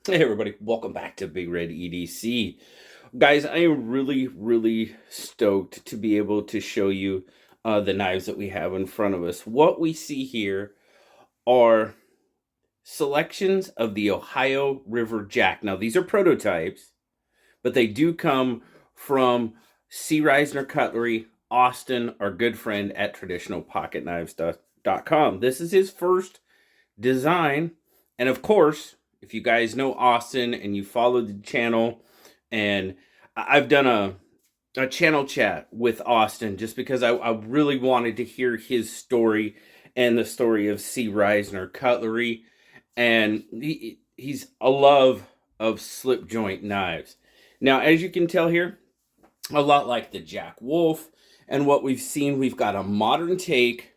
Hey everybody, welcome back to Big Red EDC. Guys, I am really stoked to be able to show you the knives that we have in front of us. What we see here are selections of the Ohio River Jack. Now, these are prototypes, but they do come from C.Risner Cutlery, Austin, our good friend at traditionalpocketknives.com. This is his first design, and of course, if you guys know Austin and you follow the channel, and I've done a channel chat with Austin just because I really wanted to hear his story and the story of C.Risner Cutlery, and he's a love of slip joint knives. Now, as you can tell here, a lot like the Jack Wolf, and what we've seen, we've got a modern take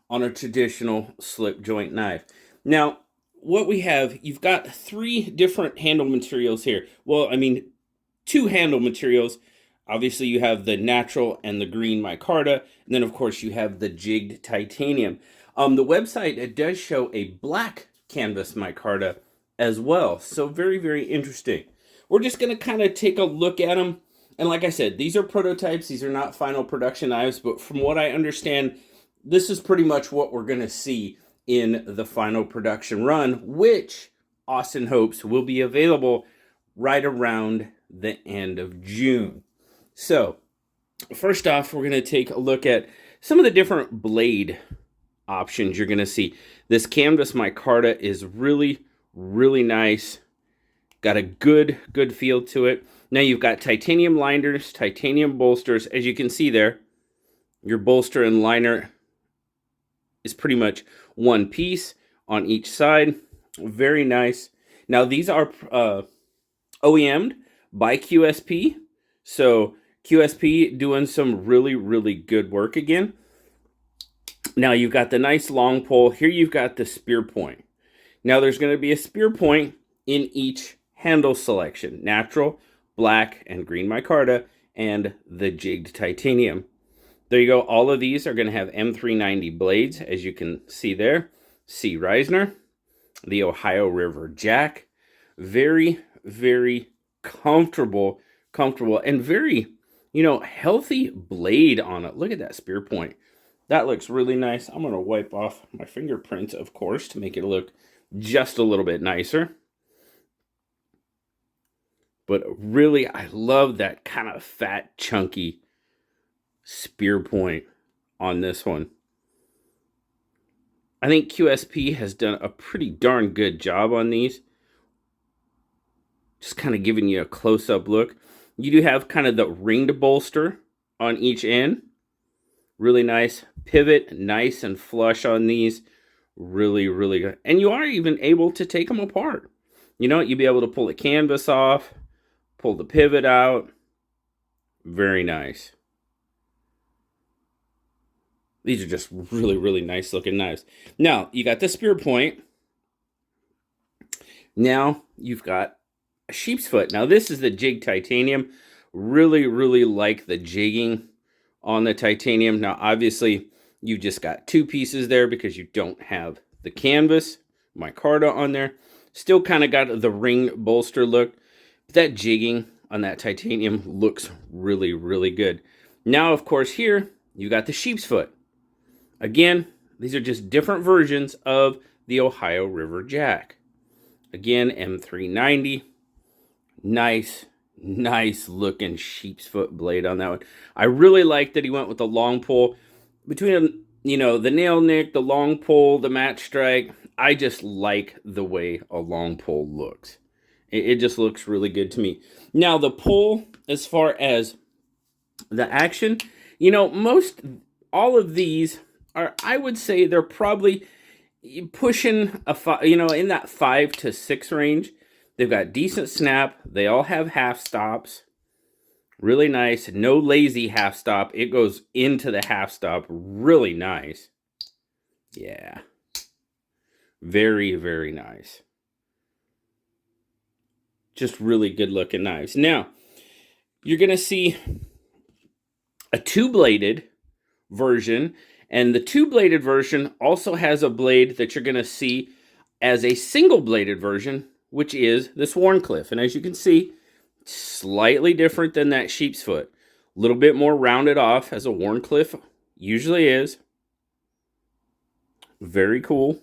on a traditional slip joint knife. Now, what we have, you've got three different handle materials here. Well, I mean, two handle materials. Obviously, you have the natural and the green micarta, and then, of course, you have the jigged titanium. The website, it does show a black canvas micarta as well, so very interesting. We're just going to kind of take a look at them, and like I said, these are prototypes. These are not final production knives, but from what I understand, this is pretty much what we're going to see in the final production run, which Austin hopes will be available right around the end of June. So, first off, we're going to take a look at some of the different blade options you're going to see. This canvas micarta is really nice. Got a good feel to it. Now you've got titanium liners, titanium bolsters. As you can see there, your bolster and liner is pretty much one piece on each side. Very nice. Now these are OEM'd by QSP. So QSP doing some really good work again. Now you've got the nice long pole. Here you've got the spear point. Now there's going to be a spear point in each handle selection. Natural, black, and green micarta, and the jigged titanium. There you go. All of these are going to have M390 blades, as you can see there. C.Risner, the Ohio River Jack. Very comfortable, and very, healthy blade on it. Look at that spear point. That looks really nice. I'm going to wipe off my fingerprints, of course, to make it look just a little bit nicer. But really, I love that kind of fat, chunky spear point on this one. I think QSP has done a pretty darn good job on these. Just kind of giving you a close-up look. You do have kind of the ringed bolster on each end. Really nice pivot, nice and flush on these. Really good. And you are even able to take them apart. You'll be able to pull the canvas off, pull the pivot out. Very nice. These are just really nice looking knives. Now, you got the spear point. Now, you've got a sheep's foot. Now, this is the jig titanium. Really like the jigging on the titanium. Now, obviously, you've just got two pieces there because you don't have the canvas micarta on there. Still kind of got the ring bolster look. But that jigging on that titanium looks really good. Now, of course, here, you got the sheep's foot. Again, these are just different versions of the Ohio River Jack. Again, M390. Nice looking sheep's foot blade on that one. I really like that he went with the long pole. Between, the nail nick, the long pole, the match strike, I just like the way a long pole looks. It just looks really good to me. Now, the pole, as far as the action, all of these are, I would say they're probably pushing in that 5 to 6 range. They've got decent snap. They all have half stops. Really nice. No lazy half stop. It goes into the half stop. Really nice. Yeah. Very nice. Just really good looking knives. Now, you're going to see a two-bladed version, and the two-bladed version also has a blade that you're going to see as a single-bladed version which is this Wharncliffe. And as you can see, slightly different than that sheep's foot. A little bit more rounded off, as a Wharncliffe usually is. Very cool.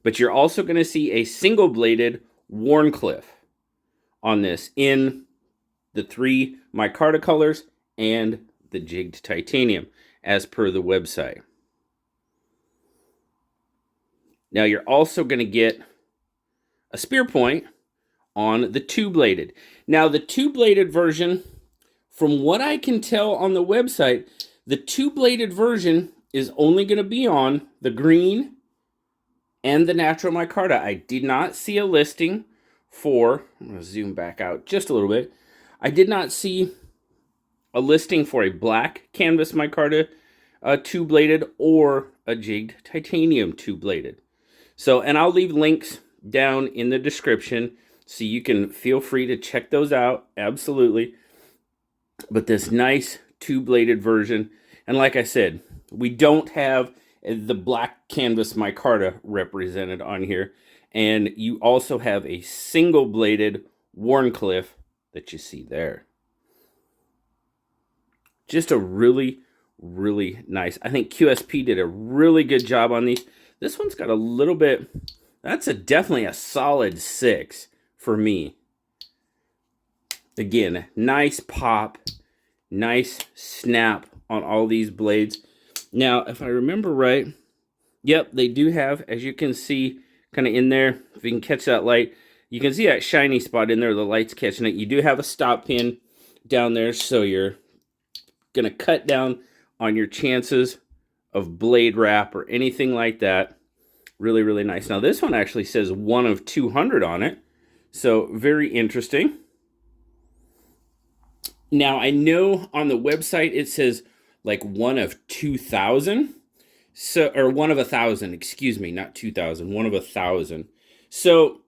But you're also going to see a single-bladed Wharncliffe on this in the 3 micarta colors and the jigged titanium, as per the website. Now you're also going to get a spear point on the 2-bladed. Now the 2-bladed version, from what I can tell on the website, the 2-bladed version is only going to be on the green and the natural micarta. I did not see a listing for, I'm going to zoom back out just a little bit. I did not see a listing for a black canvas micarta 2-bladed or a jigged titanium 2-bladed. So, and I'll leave links down in the description so you can feel free to check those out. Absolutely. But this nice 2-bladed version, and like I said, we don't have the black canvas micarta represented on here, and you also have a single-bladed Wharncliffe that you see there. Just a really, really nice. I think QSP did a really good job on these. This one's got a little bit, that's definitely a solid 6 for me. Again, nice pop, nice snap on all these blades. Now, if I remember right, yep, they do have, as you can see, kind of in there, if you can catch that light, you can see that shiny spot in there, the light's catching it. You do have a stop pin down there, so you're going to cut down on your chances of blade wrap or anything like that. Really, really nice. Now, this one actually says 1 of 200 on it, so very interesting. Now, I know on the website it says like 1 of 2,000. So, or 1 of 1,000, excuse me, not 2,000, 1 of 1,000. So,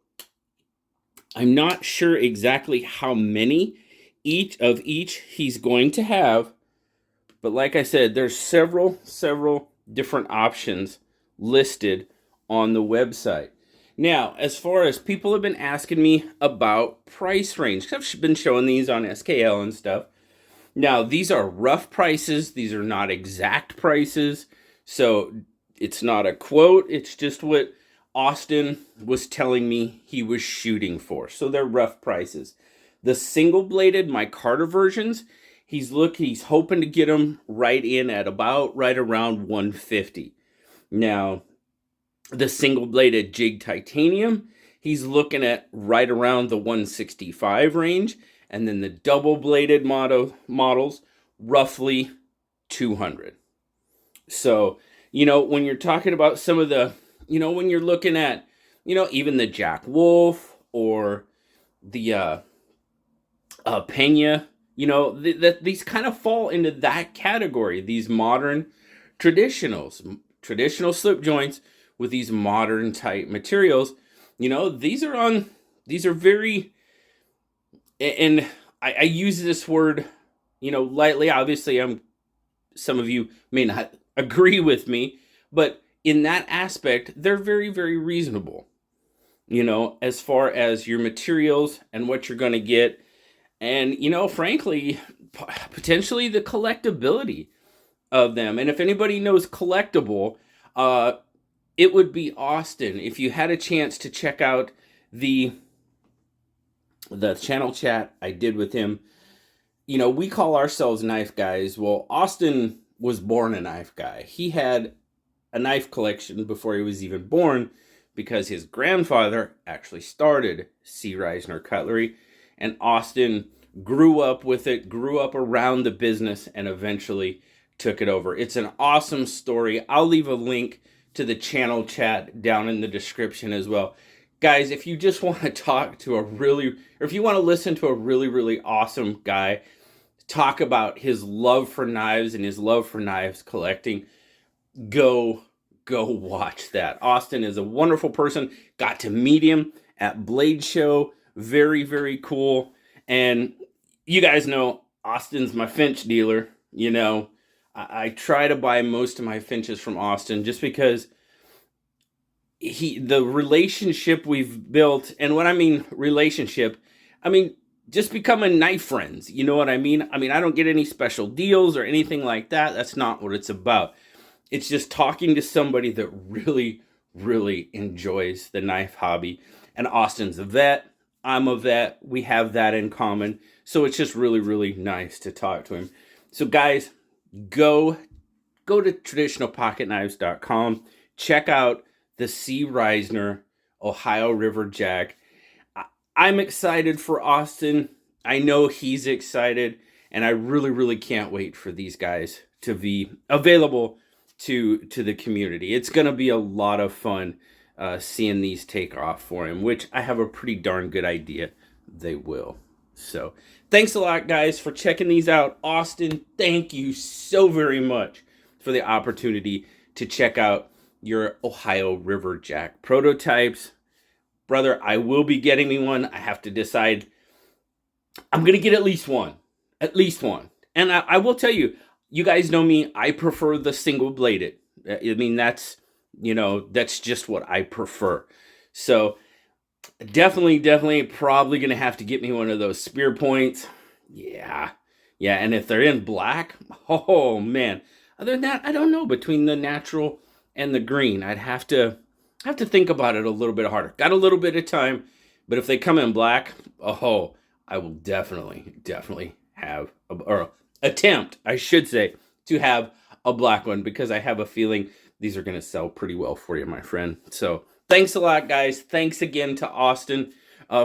I'm not sure exactly how many each he's going to have. But like I said, there's several different options listed on the website. Now, as far as people have been asking me about price range, because I've been showing these on SKL and stuff. Now, these are rough prices. These are not exact prices. So it's not a quote. It's just what Austin was telling me he was shooting for. So they're rough prices. The single-bladed micarta versions, he's hoping to get them right around 150. Now, the single-bladed jig titanium, he's looking at right around the 165 range. And then the double-bladed models, roughly 200. So, when you're talking about some of the, when you're looking at, even the Jack Wolf or the Pena, these kind of fall into that category. These modern traditional slip joints with these modern tight materials, these are very, and I use this word, lightly. Obviously, some of you may not agree with me, but in that aspect, they're very, very reasonable, as far as your materials and what you're going to get. And, frankly, potentially the collectability of them. And if anybody knows collectible, it would be Austin. If you had a chance to check out the channel chat I did with him, we call ourselves knife guys. Well, Austin was born a knife guy. He had a knife collection before he was even born because his grandfather actually started C.Risner Cutlery, and Austin grew up with it, grew up around the business, and eventually took it over. It's an awesome story. I'll leave a link to the channel chat down in the description as well. Guys, if you just want to talk to or if you want to listen to a really, really awesome guy talk about his love for knives and his love for knives collecting, go watch that. Austin is a wonderful person. Got to meet him at Blade Show. Very, very cool. And you guys know Austin's my Finch dealer. I try to buy most of my Finches from Austin just because the relationship we've built, and when I mean relationship, I mean just becoming knife friends. You know what I mean? I mean, I don't get any special deals or anything like that. That's not what it's about. It's just talking to somebody that really, really enjoys the knife hobby. And Austin's a vet. I'm a vet. We have that in common. So it's just really, really nice to talk to him. So guys, go to traditionalpocketknives.com. Check out the C.Risner Ohio River Jack. I'm excited for Austin. I know he's excited, and I really, really can't wait for these guys to be available to the community. It's going to be a lot of fun seeing these take off for him, which I have a pretty darn good idea they will. So thanks a lot, guys, for checking these out. Austin, thank you so very much for the opportunity to check out your Ohio River Jack prototypes. Brother, I will be getting me one. I have to decide. I'm going to get at least one. At least one. And I will tell you, you guys know me. I prefer the single bladed. I mean, that's just what I prefer. So definitely probably going to have to get me one of those spear points. Yeah. And if they're in black, oh man. Other than that, I don't know. Between the natural and the green, I'd have to think about it a little bit harder. Got a little bit of time, but if they come in black, oh, I will definitely have or attempt, I should say, to have a black one, because I have a feeling these are going to sell pretty well for you, my friend. So thanks a lot, guys. Thanks again to Austin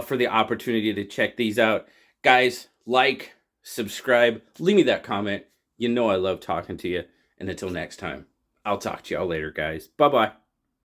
for the opportunity to check these out. Guys, like, subscribe, leave me that comment. You know I love talking to you. And until next time, I'll talk to y'all later, guys. Bye-bye.